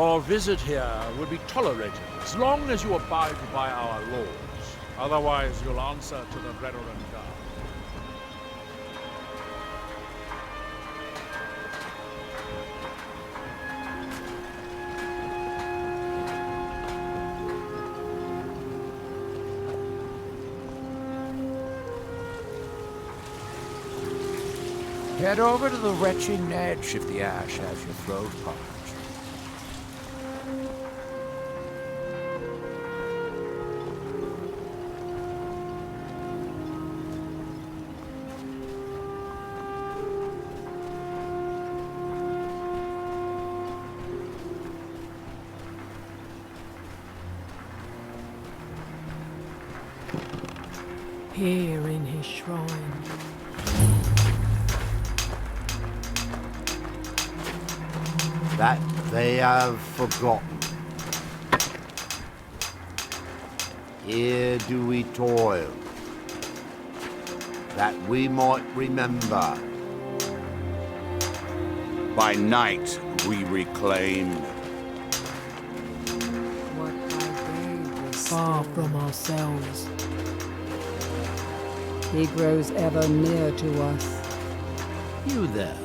Your visit here will be tolerated as long as you abide by our laws. Otherwise, you'll answer to the Veteran Guard. Head over to the retching edge if the ash has your throat parched. Here in his shrine. That they have forgotten. Here do we toil, that we might remember. By night we reclaim. What I do is far from ourselves. He grows ever near to us. You there.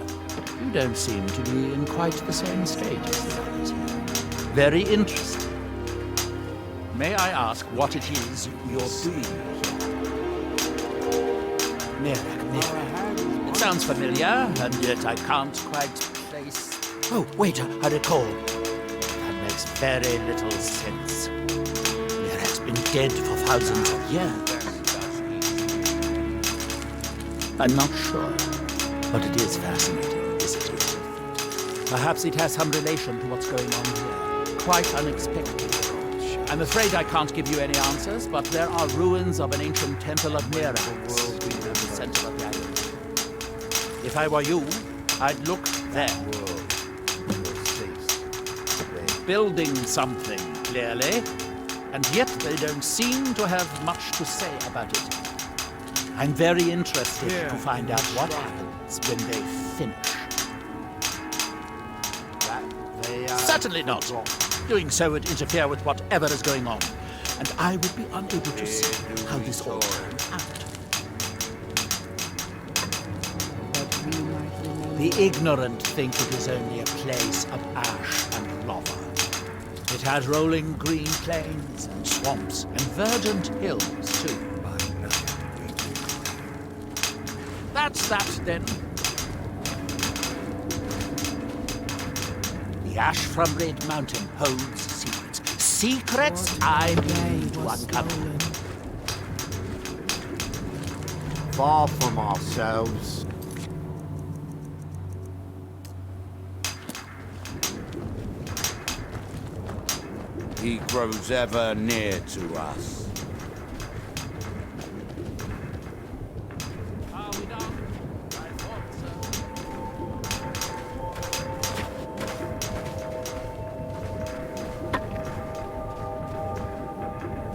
You don't seem to be in quite the same state as the others here. Very interesting. May I ask what it is you're doing here? Mirak. It sounds familiar, and yet I can't quite place... Oh, wait, I recall. That makes very little sense. Mirak's been dead for thousands of years. I'm not sure, but it is fascinating, isn't it? Perhaps it has some relation to what's going on here. Quite unexpected. I'm afraid I can't give you any answers, but there are ruins of an ancient temple of Mirax in the center of the island. If I were you, I'd look there. Building something, clearly, and yet they don't seem to have much to say about it. I'm very interested to find out what happens when they finish. Certainly not. Doing so would interfere with whatever is going on, and I would be unable to see how this all turns out. The ignorant think it is only a place of ash and lava. It has rolling green plains and swamps and verdant hills, too. That's that, then. The ash from Red Mountain holds secrets. Secrets I need to uncover. Far from ourselves. He grows ever near to us.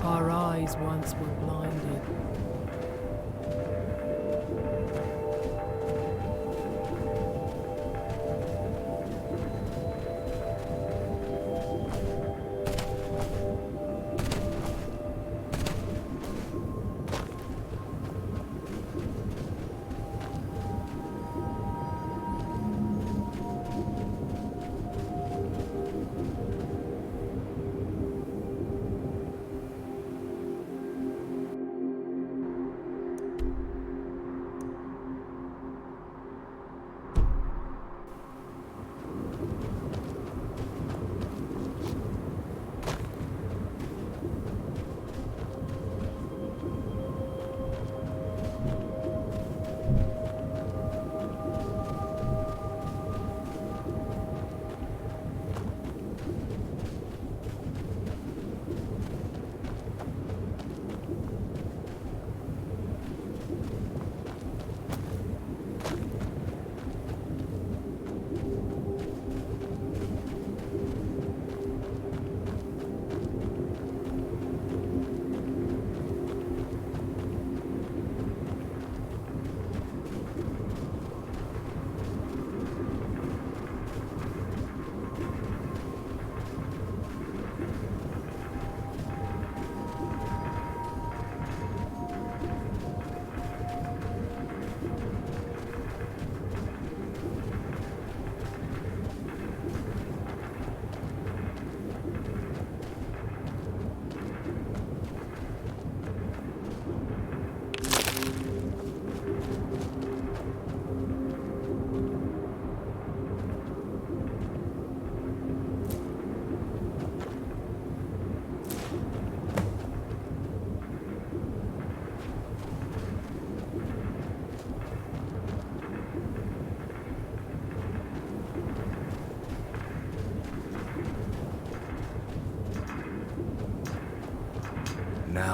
Our eyes once were blinded.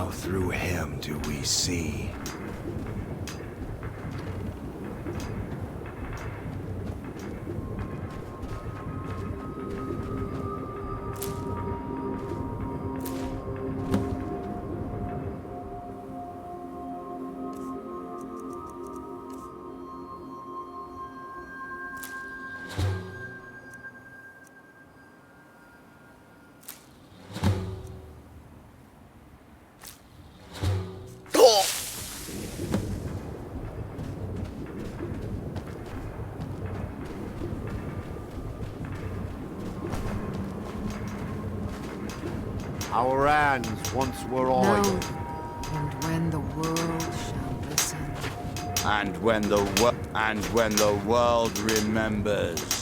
Now through him do we see. Our hands once were idle. No. And when the world shall listen. And when the world remembers.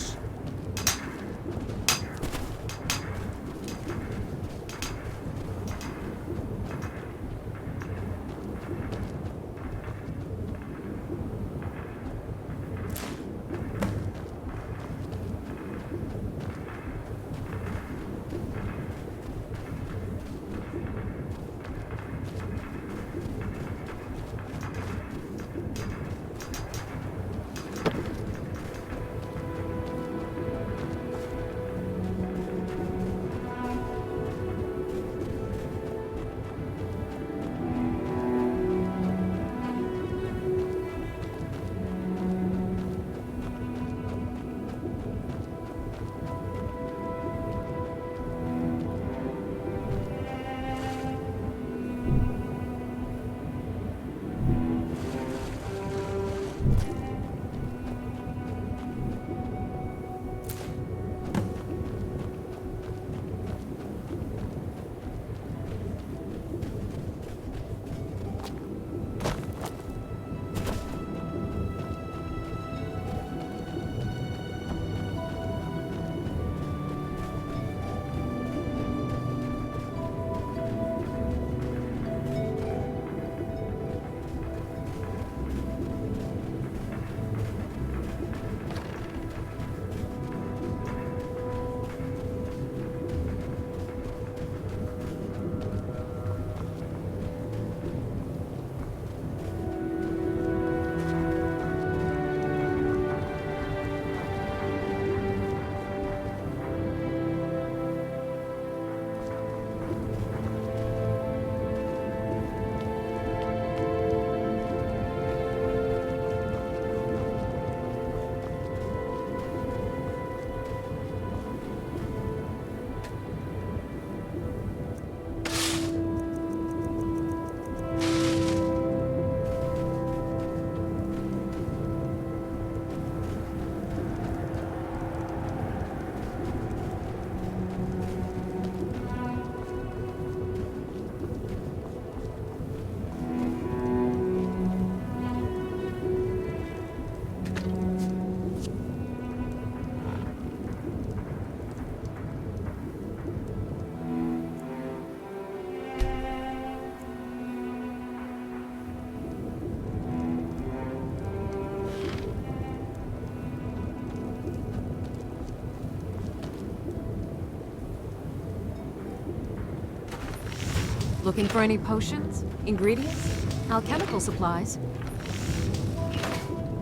Looking for any potions? Ingredients? Alchemical supplies?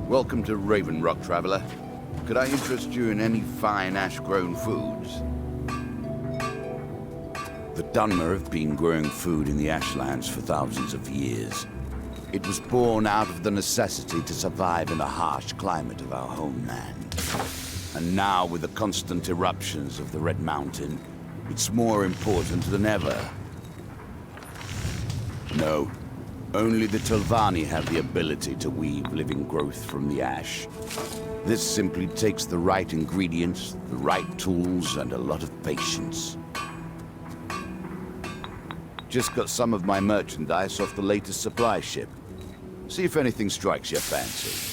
Welcome to Raven Rock, traveler. Could I interest you in any fine ash-grown foods? The Dunmer have been growing food in the ashlands for thousands of years. It was born out of the necessity to survive in the harsh climate of our homeland. And now, with the constant eruptions of the Red Mountain, it's more important than ever. No, only the Telvanni have the ability to weave living growth from the ash. This simply takes the right ingredients, the right tools, and a lot of patience. Just got some of my merchandise off the latest supply ship. See if anything strikes your fancy.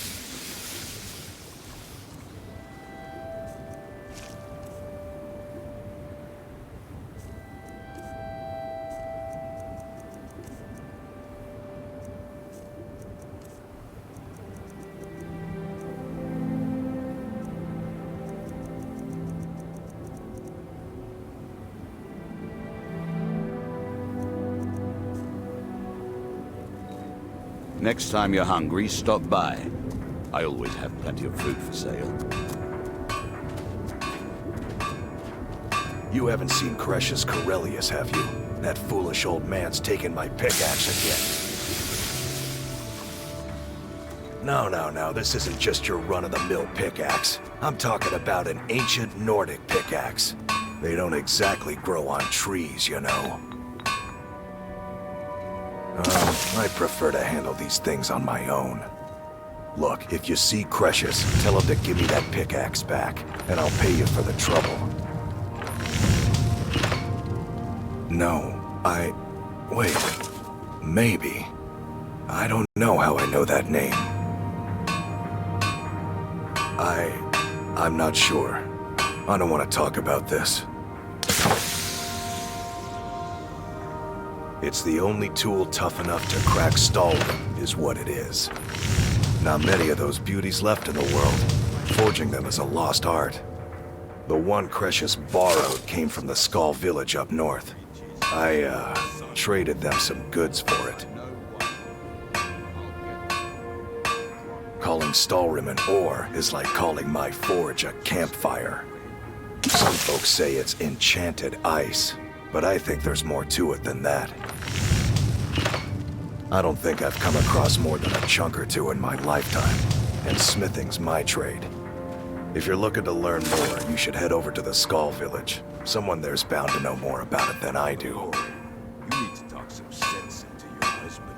Next time you're hungry, stop by. I always have plenty of food for sale. You haven't seen Cresius Corellius, have you? That foolish old man's taken my pickaxe again. No, this isn't just your run-of-the-mill pickaxe. I'm talking about an ancient Nordic pickaxe. They don't exactly grow on trees, you know. I prefer to handle these things on my own. Look, if you see Cresius, tell him to give me that pickaxe back, and I'll pay you for the trouble. No, wait. Maybe. I don't know how I know that name. I'm not sure. I don't want to talk about this. It's the only tool tough enough to crack Solstheim, is what it is. Not many of those beauties left in the world. Forging them is a lost art. The one Cresius borrowed came from the Skull village up north. I traded them some goods for it. Calling Solstheim an ore is like calling my forge a campfire. Some folks say it's enchanted ice, but I think there's more to it than that. I don't think I've come across more than a chunk or two in my lifetime, and smithing's my trade. If you're looking to learn more, you should head over to the Skull village. Someone there's bound to know more about it than I do. You need to talk some sense into your husband.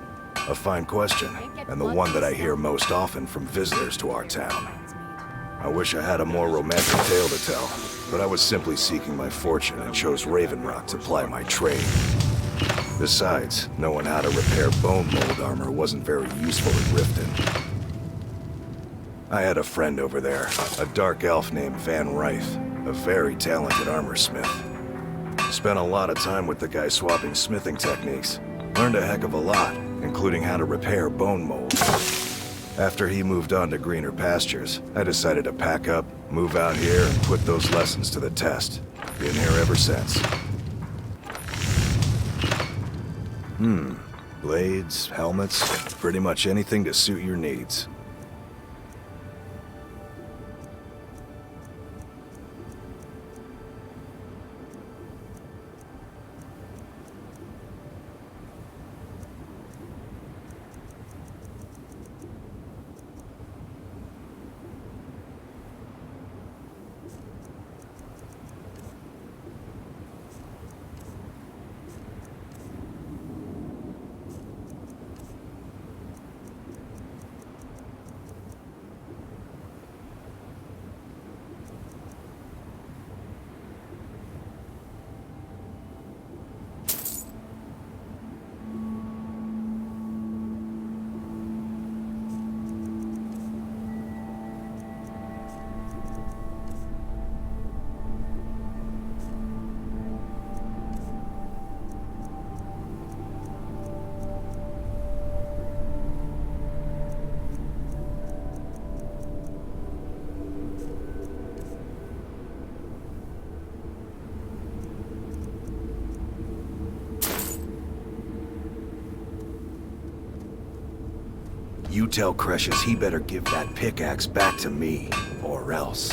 A fine question, and the one that I hear most often from visitors to our town. I wish I had a more romantic tale to tell, but I was simply seeking my fortune and chose Raven Rock to ply my trade. Besides, knowing how to repair bone mold armor wasn't very useful in Riften. I had a friend over there, a dark elf named Van Ryth, a very talented armor smith. Spent a lot of time with the guy swapping smithing techniques. Learned a heck of a lot, including how to repair bone mold. After he moved on to greener pastures, I decided to pack up, move out here, and put those lessons to the test. Been here ever since. Blades, helmets, pretty much anything to suit your needs. You tell Cresius he better give that pickaxe back to me, or else.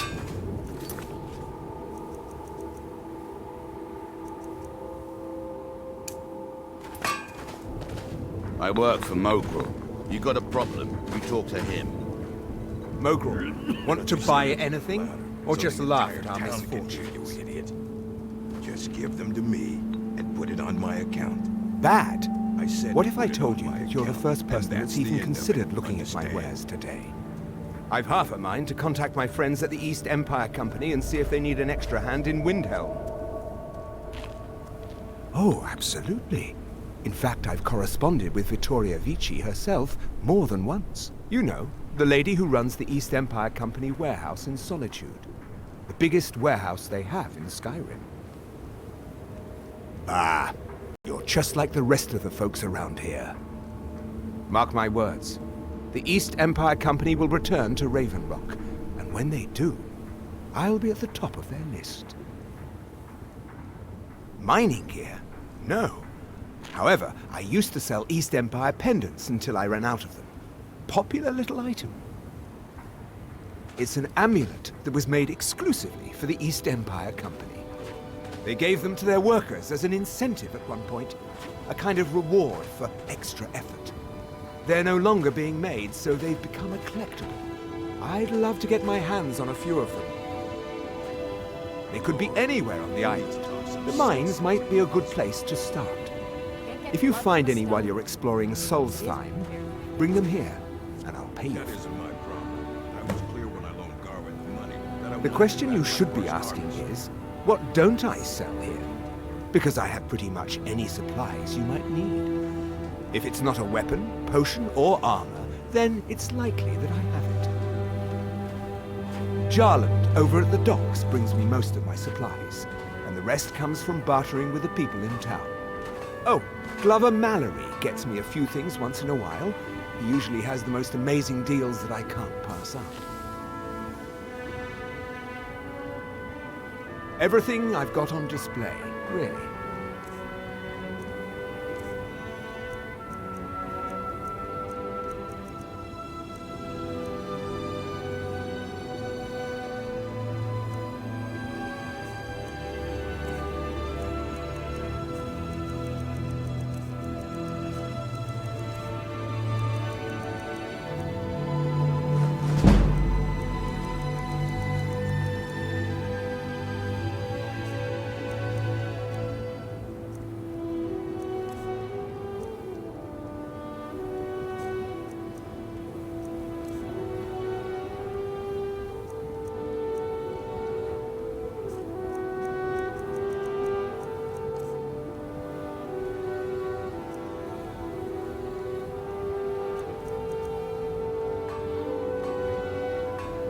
I work for Mogrel. You got a problem, you talk to him. Mogrel, want to buy anything? Or just laugh at our misfortunes? You idiot. Just give them to me and put it on my account. Bad? I said What if I put it told on you my that you're the account, first and person that's that's the even end of considered it, looking at my understand? wares today? I've half a mind to contact my friends at the East Empire Company and see if they need an extra hand in Windhelm. Oh, absolutely. In fact, I've corresponded with Vittoria Vici herself more than once. You know, the lady who runs the East Empire Company warehouse in Solitude. The biggest warehouse they have in Skyrim. Ah, you're just like the rest of the folks around here. Mark my words. The East Empire Company will return to Raven Rock, and when they do, I'll be at the top of their list. Mining gear? No. However, I used to sell East Empire pendants until I ran out of them. Popular little item. It's an amulet that was made exclusively for the East Empire Company. They gave them to their workers as an incentive at one point, a kind of reward for extra effort. They're no longer being made, so they've become a collectible. I'd love to get my hands on a few of them. They could be anywhere on the island. The mines might be a good place to start. If you find any while you're exploring Solstheim, bring them here, and I'll pay you. The question you should be asking is, what don't I sell here? Because I have pretty much any supplies you might need. If it's not a weapon, potion, or armor, then it's likely that I have it. Jarland, over at the docks, brings me most of my supplies, and the rest comes from bartering with the people in town. Oh, Glover Mallory gets me a few things once in a while. He usually has the most amazing deals that I can't pass up. Everything I've got on display, really.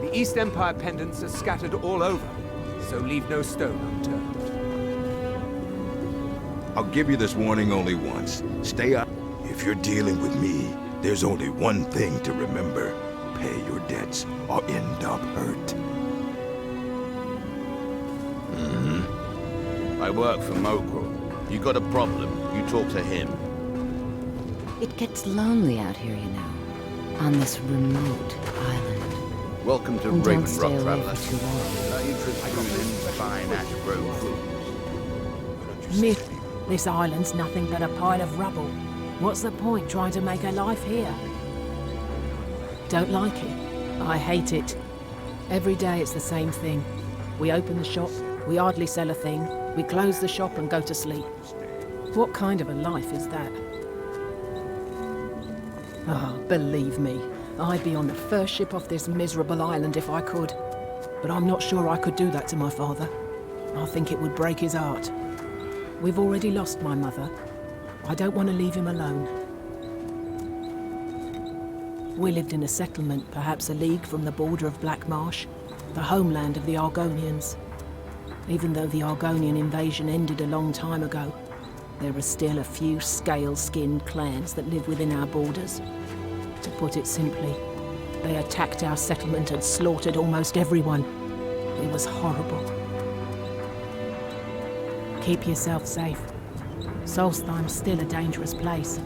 The East Empire pendants are scattered all over, so leave no stone unturned. I'll give you this warning only once. Stay up. If you're dealing with me, there's only one thing to remember. Pay your debts or end up hurt. I work for Mokro. You got a problem, you talk to him. It gets lonely out here, you know, on this remote island. Welcome to And don't Raven stay Rock, away traveler. for too long. Are you interested in fine ash grove foods? Myth. This island's nothing but a pile of rubble. What's the point trying to make a life here? Don't like it. I hate it. Every day it's the same thing. We open the shop, we hardly sell a thing, we close the shop and go to sleep. What kind of a life is that? Oh, believe me, I'd be on the first ship off this miserable island if I could. But I'm not sure I could do that to my father. I think it would break his heart. We've already lost my mother. I don't want to leave him alone. We lived in a settlement, perhaps a league from the border of Black Marsh, the homeland of the Argonians. Even though the Argonian invasion ended a long time ago, there are still a few scale-skinned clans that live within our borders. To put it simply, they attacked our settlement and slaughtered almost everyone. It was horrible. Keep yourself safe. Solstheim's still a dangerous place.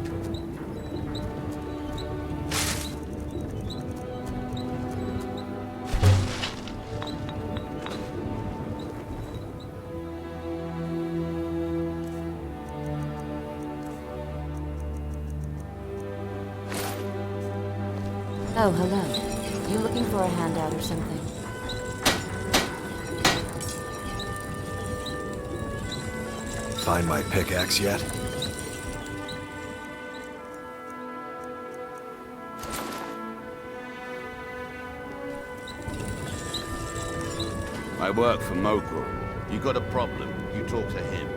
Oh, hello. You looking for a handout or something? Find my pickaxe yet? I work for Mokro. You got a problem, you talk to him.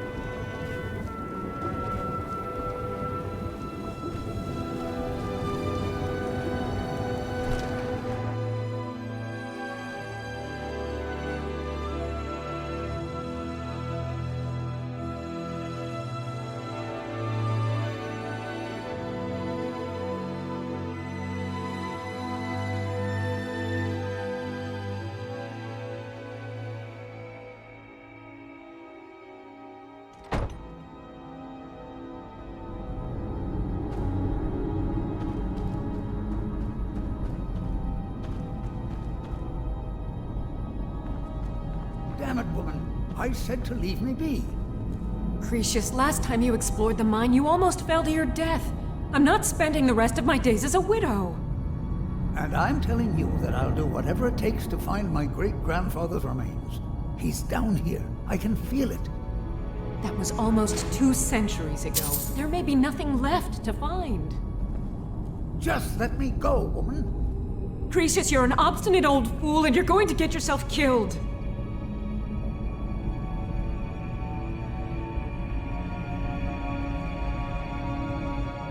Damn it, woman. I said to leave me be. Cretius, last time you explored the mine, you almost fell to your death. I'm not spending the rest of my days as a widow. And I'm telling you that I'll do whatever it takes to find my great-grandfather's remains. He's down here. I can feel it. That was almost 2 centuries ago. There may be nothing left to find. Just let me go, woman. Cretius, you're an obstinate old fool, and you're going to get yourself killed.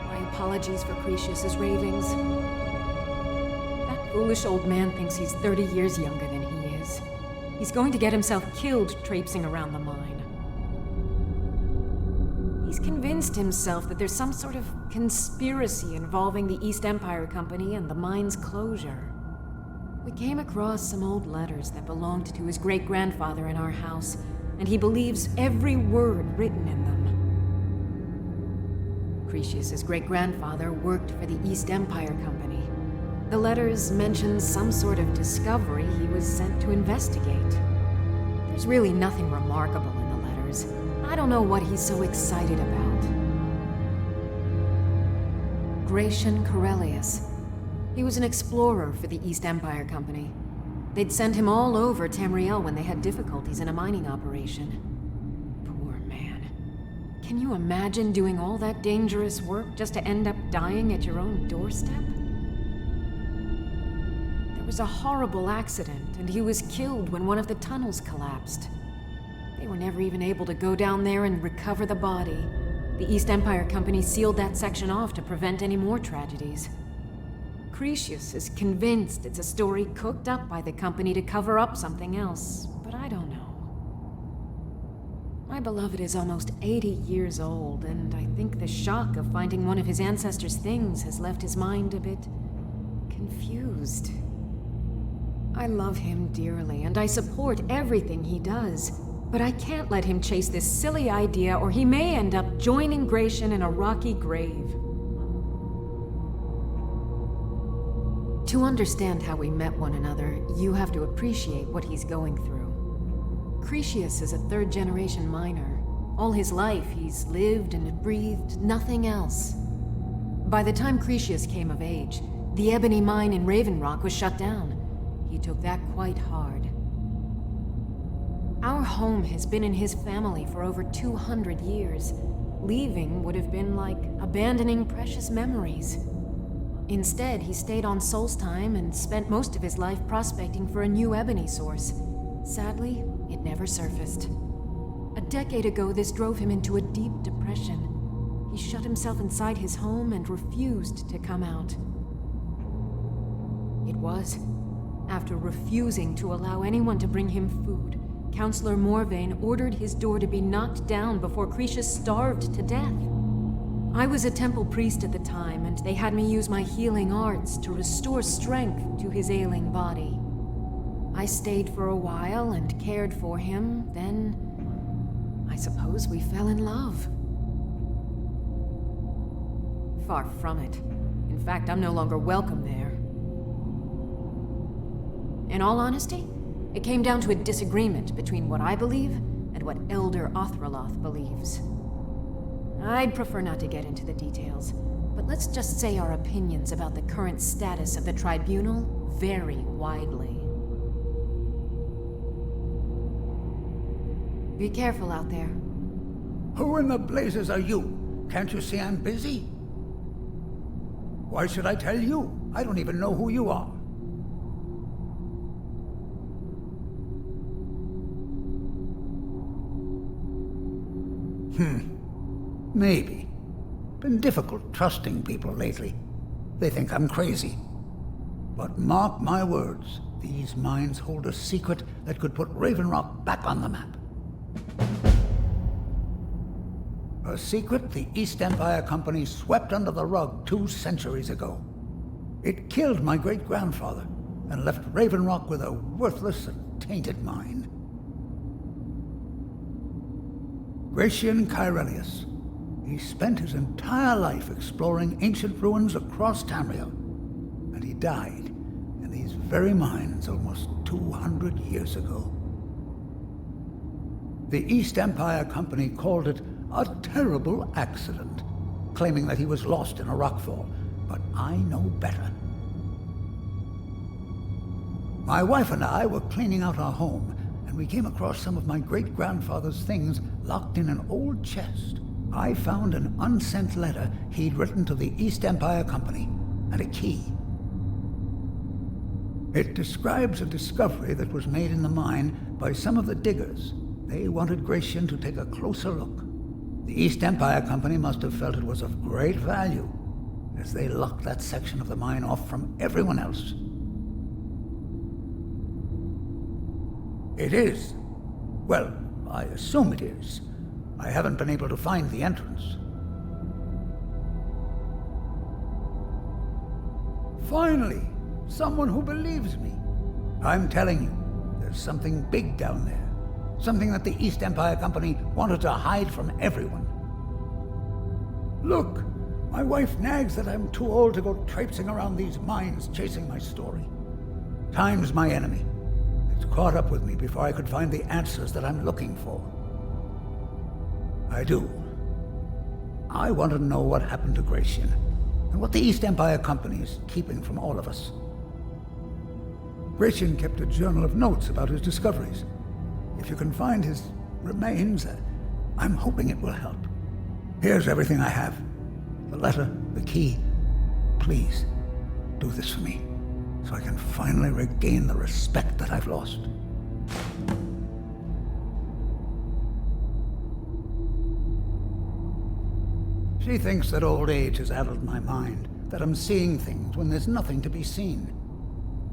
My apologies for Cretius's ravings. That foolish old man thinks he's 30 years younger than he is. He's going to get himself killed traipsing around the mine. He's convinced himself that there's some sort of conspiracy involving the East Empire Company and the mine's closure. We came across some old letters that belonged to his great-grandfather in our house, and he believes every word written in them. Cretius's great-grandfather worked for the East Empire Company. The letters mention some sort of discovery he was sent to investigate. There's really nothing remarkable in the letters. I don't know what he's so excited about. Gratian Corellius. He was an explorer for the East Empire Company. They'd send him all over Tamriel when they had difficulties in a mining operation. Poor man. Can you imagine doing all that dangerous work just to end up dying at your own doorstep? There was a horrible accident, and he was killed when one of the tunnels collapsed. They were never even able to go down there and recover the body. The East Empire Company sealed that section off to prevent any more tragedies. Cretius is convinced it's a story cooked up by the company to cover up something else, but I don't know. My beloved is almost 80 years old, and I think the shock of finding one of his ancestors' things has left his mind a bit confused. I love him dearly, and I support everything he does. But I can't let him chase this silly idea, or he may end up joining Gratian in a rocky grave. To understand how we met one another, you have to appreciate what he's going through. Cretius is a 3rd-generation miner. All his life, he's lived and breathed nothing else. By the time Cretius came of age, the ebony mine in Raven Rock was shut down. He took that quite hard. Our home has been in his family for over 200 years. Leaving would have been like abandoning precious memories. Instead, he stayed on Solstheim and spent most of his life prospecting for a new ebony source. Sadly, it never surfaced. A decade ago, this drove him into a deep depression. He shut himself inside his home and refused to come out. It was after refusing to allow anyone to bring him food, Counselor Morvain ordered his door to be knocked down before Cretius starved to death. I was a temple priest at the time, and they had me use my healing arts to restore strength to his ailing body. I stayed for a while and cared for him, then I suppose we fell in love. Far from it. In fact, I'm no longer welcome there. In all honesty, it came down to a disagreement between what I believe and what Elder Othraloth believes. I'd prefer not to get into the details, but let's just say our opinions about the current status of the tribunal vary widely. Be careful out there. Who in the blazes are you? Can't you see I'm busy? Why should I tell you? I don't even know who you are. Maybe. Been difficult trusting people lately. They think I'm crazy. But mark my words, these mines hold a secret that could put Raven Rock back on the map. A secret the East Empire Company swept under the rug 2 centuries ago. It killed my great-grandfather and left Raven Rock with a worthless and tainted mine. Gratian Corellius. He spent his entire life exploring ancient ruins across Tamriel, and he died in these very mines almost 200 years ago. The East Empire Company called it a terrible accident, claiming that he was lost in a rockfall. But I know better. My wife and I were cleaning out our home, and we came across some of my great-grandfather's things locked in an old chest. I found an unsent letter he'd written to the East Empire Company, and a key. It describes a discovery that was made in the mine by some of the diggers. They wanted Gratian to take a closer look. The East Empire Company must have felt it was of great value, as they locked that section of the mine off from everyone else. It is. Well, I assume it is. I haven't been able to find the entrance. Finally, someone who believes me. I'm telling you, there's something big down there. Something that the East Empire Company wanted to hide from everyone. Look, my wife nags that I'm too old to go traipsing around these mines chasing my story. Time's my enemy. It's caught up with me before I could find the answers that I'm looking for. I do. I want to know what happened to Gratian, and what the East Empire Company is keeping from all of us. Gratian kept a journal of notes about his discoveries. If you can find his remains, I'm hoping it will help. Here's everything I have. The letter, the key. Please, do this for me, so I can finally regain the respect that I've lost. She thinks that old age has addled my mind, that I'm seeing things when there's nothing to be seen.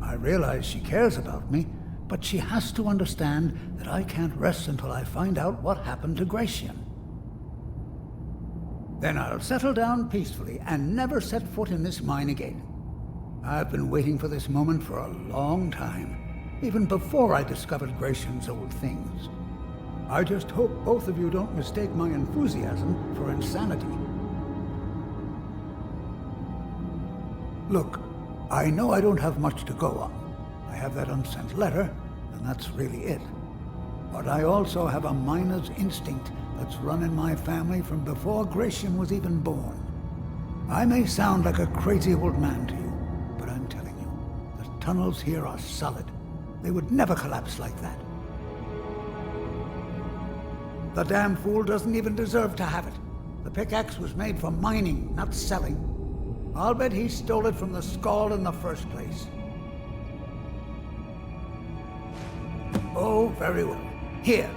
I realize she cares about me, but she has to understand that I can't rest until I find out what happened to Gratian. Then I'll settle down peacefully and never set foot in this mine again. I've been waiting for this moment for a long time, even before I discovered Gratian's old things. I just hope both of you don't mistake my enthusiasm for insanity. Look, I know I don't have much to go on. I have that unsent letter, and that's really it. But I also have a miner's instinct that's run in my family from before Gratian was even born. I may sound like a crazy old man to you, but I'm telling you, the tunnels here are solid. They would never collapse like that. The damn fool doesn't even deserve to have it. The pickaxe was made for mining, not selling. I'll bet he stole it from the Skull in the first place. Oh, very well. Here,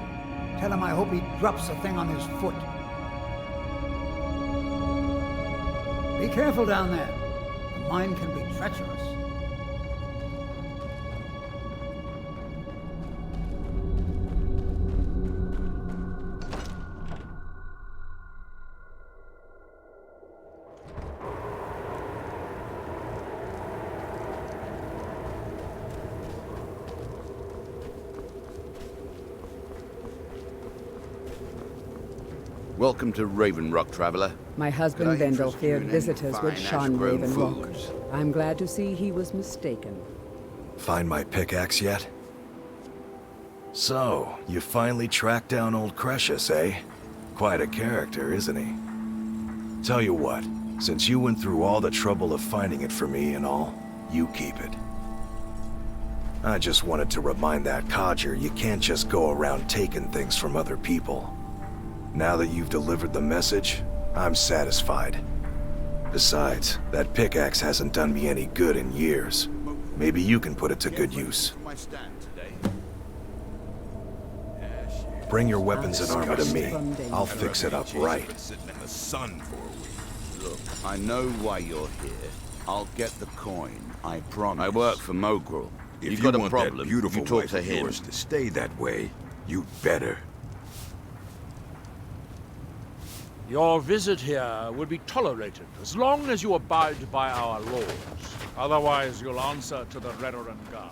tell him I hope he drops the thing on his foot. Be careful down there. The mine can be treacherous. Welcome to Raven Rock, traveler. My husband Could I Vendel interest you feared in visitors any would fine shun ash-grown Raven Rock. foods? I'm glad to see he was mistaken. Find my pickaxe yet? So, you finally tracked down old Cretius, eh? Quite a character, isn't he? Tell you what, since you went through all the trouble of finding it for me and all, you keep it. I just wanted to remind that codger you can't just go around taking things from other people. Now that you've delivered the message, I'm satisfied. Besides, that pickaxe hasn't done me any good in years. Maybe you can put it to good use. Bring your weapons and armor to me. I'll fix it up right. Look, I know why you're here. I'll get the coin, I promise. I work for Mogrel. If You've you got a want problem, that beautiful you talk wife to of him. yours to stay that way, you'd better. Your visit here will be tolerated as long as you abide by our laws. Otherwise, you'll answer to the Redoran Guard.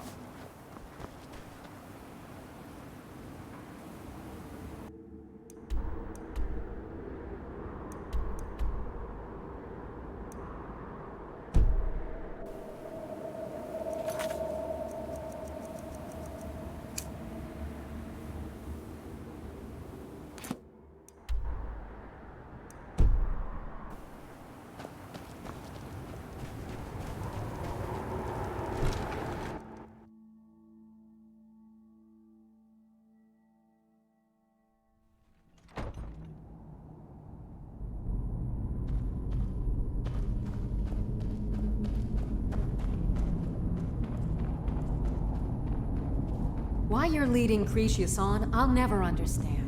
Why you're leading Cretius on, I'll never understand.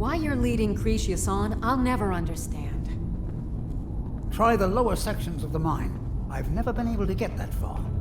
Why you're leading Cretius on, I'll never understand. Try the lower sections of the mine. I've never been able to get that far.